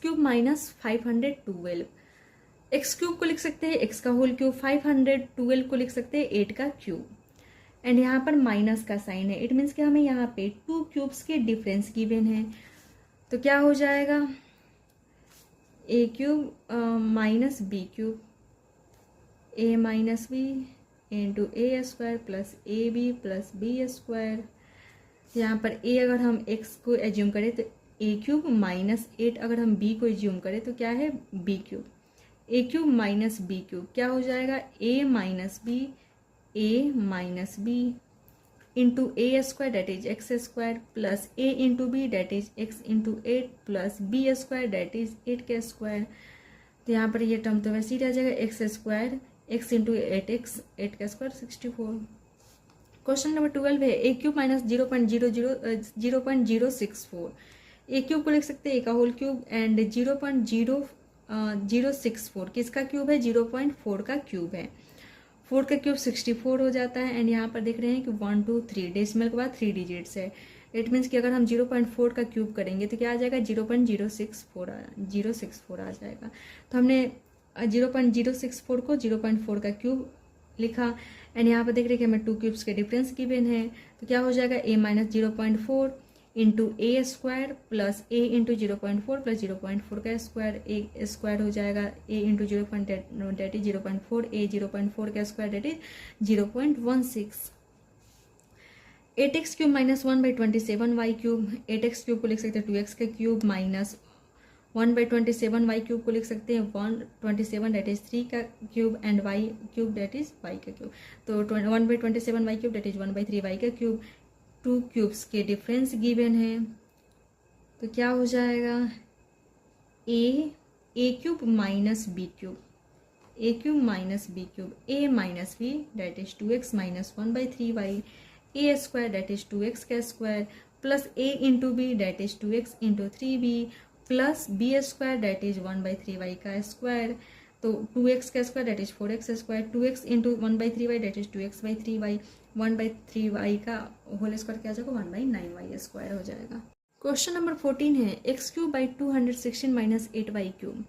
Cube minus 512। X cube को लिख सकते हैं एक्स का होल क्यूब, 512 को लिख सकते हैं 8 का क्यूब, एंड यहाँ पर माइनस का साइन है। इट मीन्स कि हमें यहाँ पे 2 क्यूब्स के डिफरेंस गिवन है। तो क्या हो जाएगा, a cube minus b cube, a minus b into a square plus a b plus b square. यहाँ पर ए अगर हम एक्स को एज्यूम करें तो ए क्यूब माइनस 8, अगर हम बी को एज्यूम करें तो क्या है b cube. A cube minus b cube क्या हो जाएगा, a minus b into a square that is x square plus a into b that is x into 8 plus b square that is 8 का square. तो यहाँ पर ये term तो वैसे ही रह जाएगा, x square x into 8x, 8 का स्क्वायर 64। क्वेश्चन नंबर 12 है a cube minus 0.064। A cube को लिख सकते हैं ए का होल क्यूब एंड 0.0064 किसका क्यूब है, 0.4 का क्यूब है। 4 का क्यूब 64 हो जाता है, एंड यहाँ पर देख रहे हैं कि 1 2 3 डेसिमल के बाद 3 डिजिट्स है। इट मीन्स कि अगर हम 0.4 का क्यूब करेंगे तो क्या आ जाएगा, 0.064 आ जाएगा। तो हमने 0.064 को 0.4 का क्यूब लिखा, एंड यहाँ पर देख रहे हैं कि हमें 2 क्यूब्स के डिफरेंस गिवन है। तो क्या हो जाएगा, a minus 0.4 into a square plus a into 0.4 plus 0.4 का स्क्वायर, ए स्क्वायर हो जाएगा a into 0.4 that is 0.4, a 0.4 का square that is 0.16। 8x cube minus 1/27 y cube, 8x cube को लिख सकते हैं 2x का क्यूब माइनस 1/27 वाई क्यूब को लिख सकते हैं 127 डेट इज 3 का cube and y cube that is y का क्यूब। तो 1/27 y cube that is 1/3 y का क्यूब। 2 क्यूब्स के डिफरेंस गिवन है, तो क्या हो जाएगा, a cube minus b cube, a cube minus b cube, a minus b that is 2x minus 1/3 y, a square that is 2x का square plus a into b that is 2x into 3b plus b square that is 1/3 y का square. तो 2x का square that is 4x square, 2x into 1/3 y that is 2x/3 y, 1/3 y का whole square क्या आ जाएगा, 1/9 Y square हो जाएगा। Question number 14 है x cube by 216 minus 8 y cube.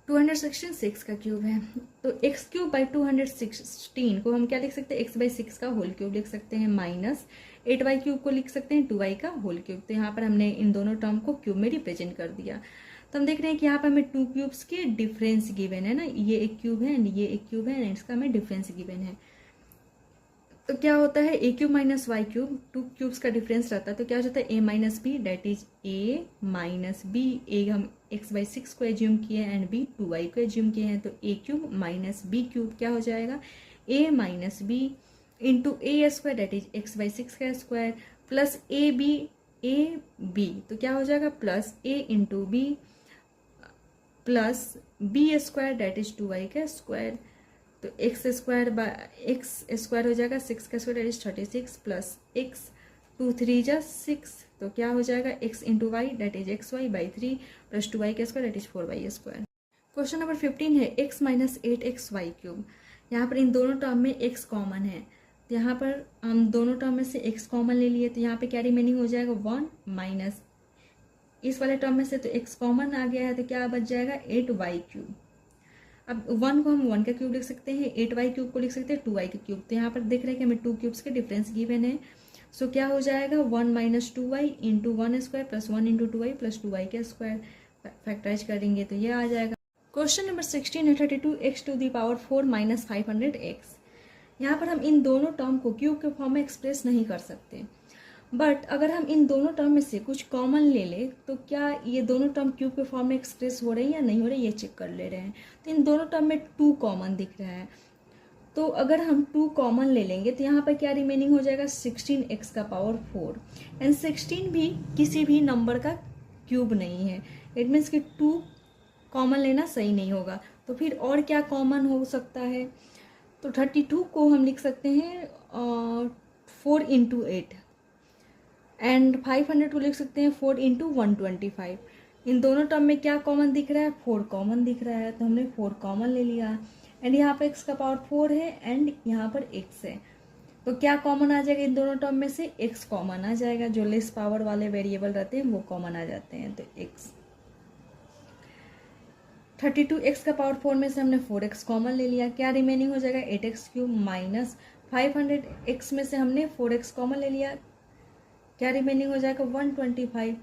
216 6 का क्यूब है, तो एक्स क्यूब बाई 216 को हम क्या लिख सकते हैं, x/6 का होल क्यूब लिख सकते हैं, माइनस 8 वाई क्यूब को लिख सकते हैं 2 वाई का होल क्यूब। तो यहाँ पर हमने इन दोनों टर्म को क्यूब में रिप्रेजेंट कर दिया। तो हम देख रहे हैं कि यहाँ पर हमें 2 क्यूब्स के डिफरेंस गिवन है ना, ये एक क्यूब है एंड ये एक क्यूब है एंड इसका हमें डिफरेंस गिवन है। तो क्या होता है, a cube minus y cube, 2 cubes का डिफरेंस रहता है, तो क्या हो जाता है, a minus b that is a minus b, a हम x/6 को एज्यूम किए एंड बी 2y को एज्यूम किए हैं, तो a cube minus b cube क्या हो जाएगा, a minus b into a square that is x/6 का स्क्वायर प्लस ए बी, तो क्या हो जाएगा, plus a into b plus b square that is 2y का स्क्वायर। तो एक्स स्क्वायर हो जाएगा 6 का square that is 36 plus x 2 3 जा 6, तो क्या हो जाएगा, x into y that is xy/3 plus 2y का square that is 4y square. Question number 15 है x minus 8x Y cube. यहाँ पर इन दोनों टर्म में x कॉमन है, तो यहाँ पर हम दोनों टर्म में से x कॉमन ले लिए, तो यहाँ पे क्या रिमेनिंग हो जाएगा 1 माइनस इस वाले टर्म में से तो x कॉमन आ गया है, तो क्या बच जाएगा 8y क्यूब। अब 1 को हम 1 का क्यूब लिख सकते हैं, 8y क्यूब को लिख सकते हैं 2y का क्यूब। तो यहाँ पर देख रहे हैं कि हमें 2 क्यूब्स के डिफरेंस गिवन है। सो क्या हो जाएगा 1 minus 2y into 1 square plus 1 into 2y plus 2y का स्क्वायर, फैक्टराइज करेंगे तो ये आ जाएगा। क्वेश्चन नंबर 16 है 32x to the power 4 minus 500x। यहाँ पर हम इन दोनों टर्म को क्यूब के फॉर्म में एक्सप्रेस नहीं कर सकते, बट अगर हम इन दोनों टर्म में से कुछ कॉमन ले ले तो क्या ये दोनों टर्म क्यूब के फॉर्म में एक्सप्रेस हो रही है या नहीं हो रही, ये चेक कर ले रहे हैं। तो इन दोनों टर्म में 2 कॉमन दिख रहा है, तो अगर हम 2 कॉमन ले लेंगे तो यहाँ पर क्या रिमेनिंग हो जाएगा 16x का पावर 4, एंड 16 भी किसी भी नंबर का क्यूब नहीं है। इट मीन्स कि 2 कॉमन लेना सही नहीं होगा, तो फिर और क्या कॉमन हो सकता है। तो 32 को हम लिख सकते हैं 4 इंटू 8 एंड 500 को लिख सकते हैं 4 इंटू 125। इन दोनों टर्म में क्या कॉमन दिख रहा है, 4 कॉमन दिख रहा है, तो हमने 4 कॉमन ले लिया एंड यहाँ पर x का पावर 4 है एंड यहाँ पर x है, तो क्या कॉमन आ जाएगा इन दोनों टर्म में से, x कॉमन आ जाएगा। जो लेस पावर वाले वेरिएबल रहते हैं वो कॉमन आ जाते हैं, तो x 32x का पावर 4 में से हमने 4x कॉमन ले लिया, क्या रिमेनिंग हो जाएगा 8x क्यूब माइनस 500x में से हमने 4x कॉमन ले लिया, क्या रिमेनिंग हो जाएगा 125।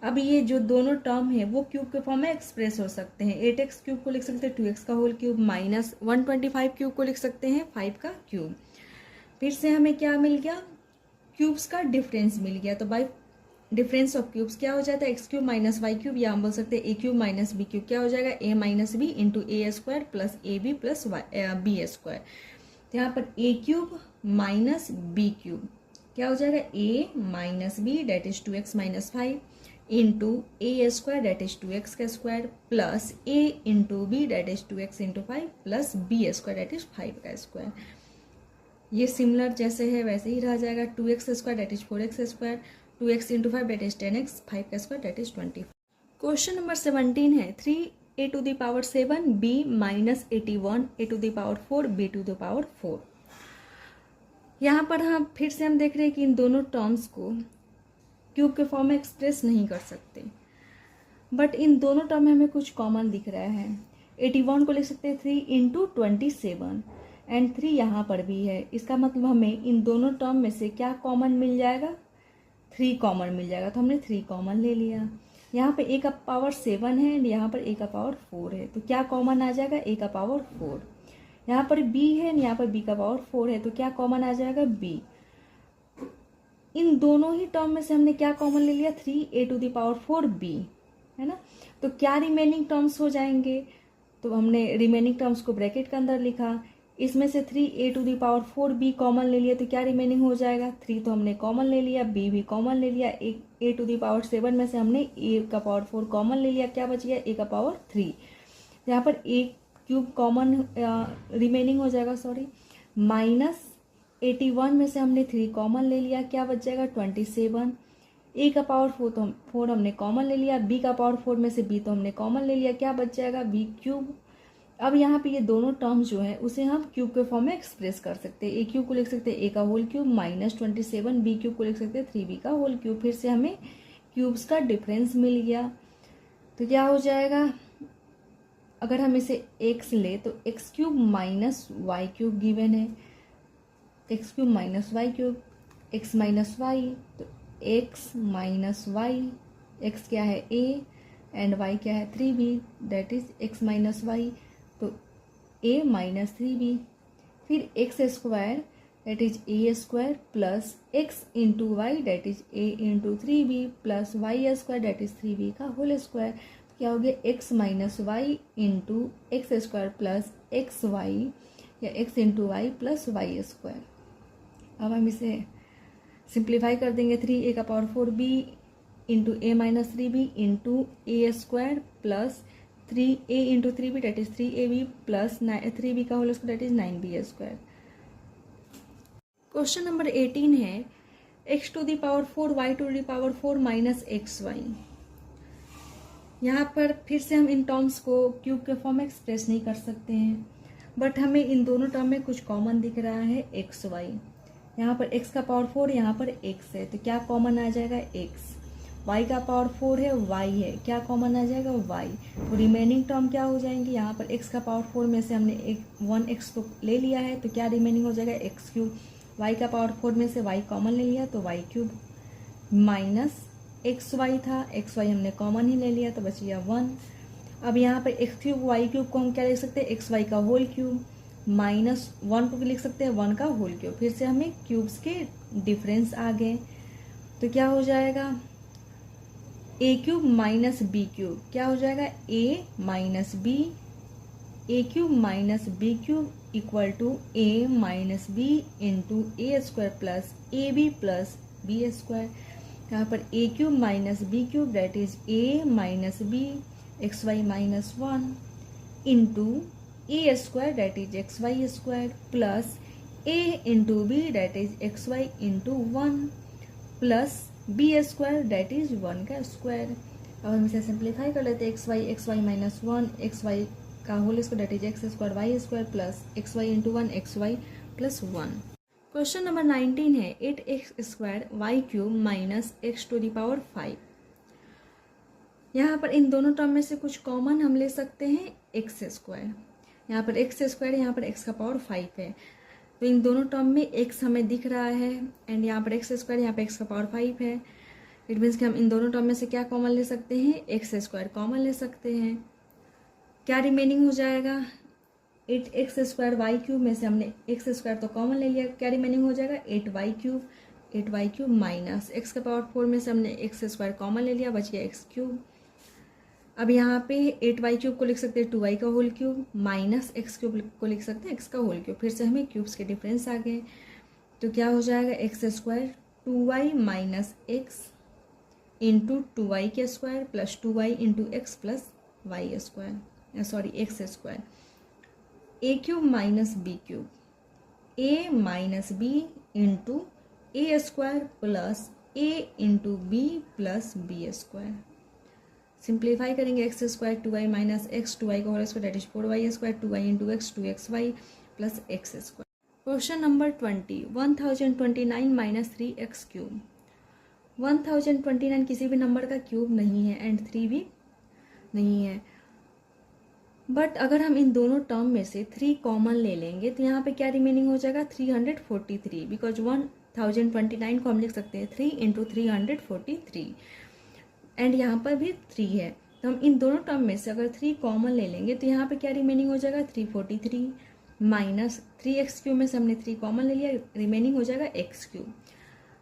अब ये जो दोनों टर्म है वो क्यूब के फॉर्म में एक्सप्रेस हो सकते हैं। 8x क्यूब को लिख सकते हैं 2x का होल क्यूब माइनस 125 क्यूब को लिख सकते हैं 5 का क्यूब। फिर से हमें क्या मिल गया, क्यूब्स का डिफरेंस मिल गया। तो बाई डिफरेंस ऑफ क्यूब्स क्या हो जाता है x cube minus y cube, या हम बोल सकते हैं a cube minus b cube, क्या हो जाएगा a minus b into a square plus a b plus b square. तो यहाँ पर a cube minus b cube क्या हो जाएगा a minus b that is 2x minus 5 into a square that is 2x का square plus a into b that is 2x into 5 plus b square that is 5 का square. ये similar जैसे है वैसे ही रह जाएगा। 2x square that is 4x square, 2x into 5 that is 10x, 5 का square that is 20। Question number 17 है 3a to the power 7 b minus 81 a to the power 4 b to the power 4। यहाँ पर हम फिर से हम देख रहे हैं कि इन दोनों टर्म्स को क्यूब के फॉर्म में एक्सप्रेस नहीं कर सकते, बट इन दोनों टर्म में हमें कुछ कॉमन दिख रहा है। 81 को लिख सकते हैं 3 इंटू 27 एंड 3 यहाँ पर भी है। इसका मतलब हमें इन दोनों टर्म में से क्या कॉमन मिल जाएगा, 3 कॉमन मिल जाएगा। तो हमने 3 कॉमन ले लिया। यहाँ पे a का पावर 7 है एंड यहाँ पर a का पावर 4 है, तो क्या कॉमन आ जाएगा a का पावर 4। यहाँ पर b है एंड यहाँ पर b का पावर 4 है, तो क्या कॉमन आ जाएगा b। इन दोनों ही टर्म में से हमने क्या कॉमन ले लिया 3a to the power 4 b, है ना। तो क्या रिमेनिंग टर्म्स हो जाएंगे, तो हमने रिमेनिंग टर्म्स को ब्रैकेट के अंदर लिखा। इसमें से 3a to the power 4 b common ले लिया, तो क्या रिमेनिंग हो जाएगा 3 तो हमने कॉमन ले लिया, b भी कॉमन ले लिया। a टू द पावर 7 में से हमने a का पावर 4 कॉमन ले लिया, क्या बच गया a का पावर 3। यहाँ पर a क्यूब कॉमन रिमेनिंग हो जाएगा, सॉरी, माइनस 81 में से हमने 3 कॉमन ले लिया, क्या बच जाएगा 27। a का पावर 4 हमने कॉमन ले लिया, b का पावर 4 में से b तो हमने कॉमन ले लिया, क्या बच जाएगा b क्यूब। अब यहाँ पे ये दोनों टर्म्स जो है उसे हम क्यूब के फॉर्म में एक्सप्रेस कर सकते हैं। ए क्यूब को लिख सकते हैं a का whole cube minus 27, b cube को लिख सकते हैं 3b का होल क्यूब। फिर से हमें क्यूब्स का डिफरेंस मिल गया, तो क्या हो जाएगा, अगर हम इसे x ले तो x cube minus y cube given है, x cube minus y cube, x minus y, तो एक्स माइनस वाई, एक्स क्या है a एंड y क्या है 3b that is x minus y, तो a माइनस 3b। फिर x square that is a square plus x into y that is a into 3b plus y square that is 3b का whole square. तो क्या हो गया x minus y into x square plus x y या x into y plus y square. अब हम इसे simplify कर देंगे। 3a का power 4b into a minus 3b into a square plus 3a into 3b that is 3ab plus 3b का whole square that is 9b square. Question number 18 है x to the power 4 y to the power 4 minus x y. यहाँ पर फिर से हम in terms को cube के form में एक्सप्रेस नहीं कर सकते हैं, बट हमें इन दोनों टर्म में कुछ कॉमन दिख रहा है एक्स वाई। यहाँ पर x का पावर 4, यहाँ पर x है, तो क्या कॉमन आ जाएगा x। y का पावर 4 है, y है, क्या कॉमन आ जाएगा y। तो रिमेनिंग टर्म क्या हो जाएंगे, यहाँ पर x का पावर 4 में से हमने 1x को ले लिया है, तो क्या रिमेनिंग हो जाएगा x क्यूब। y का पावर 4 में से y कॉमन ले लिया तो y cube minus x y था, एक्स वाई हमने कॉमन ही ले लिया तो बच गया 1। अब यहाँ पर एक्स क्यूब वाई क्यूब को हम क्या लिख सकते हैं एक्स वाई का होल क्यूब माइनस 1 को भी लिख सकते हैं 1 का होल क्यूब। फिर से हमें क्यूब्स के डिफरेंस आ गए, तो क्या हो जाएगा a cube minus b cube, क्या हो जाएगा a minus b, a cube minus b cube equal to a minus b into a square plus a b plus b square. यहाँ पर a cube minus b cube that is a minus b x y minus 1 into a square that is x y square plus a into b that is x y into 1 plus b square that is 1 का square. अब हम इसे simplify कर लेते हैं x y minus 1 x y का whole square that is x square y square plus x y into 1 x y plus 1। Question number 19 है 8x square y cube minus x to the power 5। यहाँ पर इन दोनों term में से कुछ common हम ले सकते हैं एक्स स्क्वायर, यहाँ पर एक्स स्क्वायर, यहाँ पर एक्स का पावर 5 है, तो इन दोनों टर्म में एक्स हमें दिख रहा है एंड यहाँ पर एक्स स्क्वायर, यहाँ पर एक्स का पावर 5 है। इट मीन्स कि हम इन दोनों टर्म में से क्या कॉमन ले सकते हैं, एक्स स्क्वायर कॉमन ले सकते हैं। क्या रिमेनिंग हो जाएगा, 8x स्क्वायर वाई क्यूब में से हमने एक्स स्क्वायर तो कॉमन ले लिया, क्या रिमेनिंग हो जाएगा 8y क्यूब माइनस एक्स का पावर 4 में से हमने एक्स स्क्वायर कॉमन ले लिया, बच गया एक्स क्यूब। अब यहाँ पे 8y क्यूब को लिख सकते हैं 2y का whole cube minus x cube को लिख सकते हैं एक्स का होल क्यूब, फिर से हमें क्यूब्स के डिफरेंस आ गए, तो क्या हो जाएगा x square 2y minus x into 2y के square plus 2y into x plus y square, sorry x square, a cube minus b cube, a minus b into a square plus a into b plus b square. Simplify करेंगे x square 2y minus x 2y का whole square that is 4y square 2y into x 2xy plus x square. Question number 20, 1029 minus 3x cube. 1029 किसी भी number का cube नहीं है and 3 भी नहीं है, बट अगर हम इन दोनों टर्म में से 3 कॉमन ले लेंगे तो यहाँ पे क्या रिमेनिंग हो जाएगा 343, बिकॉज 1029 को हम लिख सकते हैं 3 इंटू 343 एंड यहाँ पर भी 3 है, तो हम इन दोनों टर्म में से अगर 3 कॉमन ले लेंगे तो यहाँ पे क्या रिमेनिंग हो जाएगा 343 माइनस 3x क्यूब में से हमने 3 कॉमन ले लिया, रिमेनिंग हो जाएगा x क्यूब।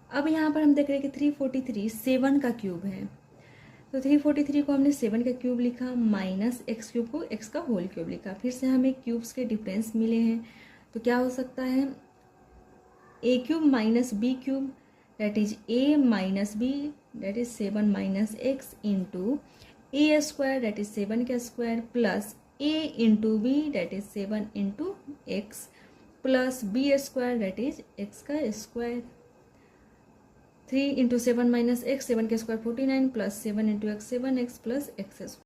अब यहाँ पर हम देख रहे हैं कि 343 7 का क्यूब है, तो 343 को हमने 7 का क्यूब लिखा माइनस एक्स क्यूब को एक्स का होल क्यूब लिखा, फिर से हमें क्यूब्स के डिफरेंस मिले हैं, तो क्या हो सकता है a cube minus b cube that is a minus b that is 7 minus x into a square that is 7 का square plus a into b that is 7 into x plus b square that is x का square. 3 into 7 minus x 7 के square 49 plus 7 into x 7x plus x square.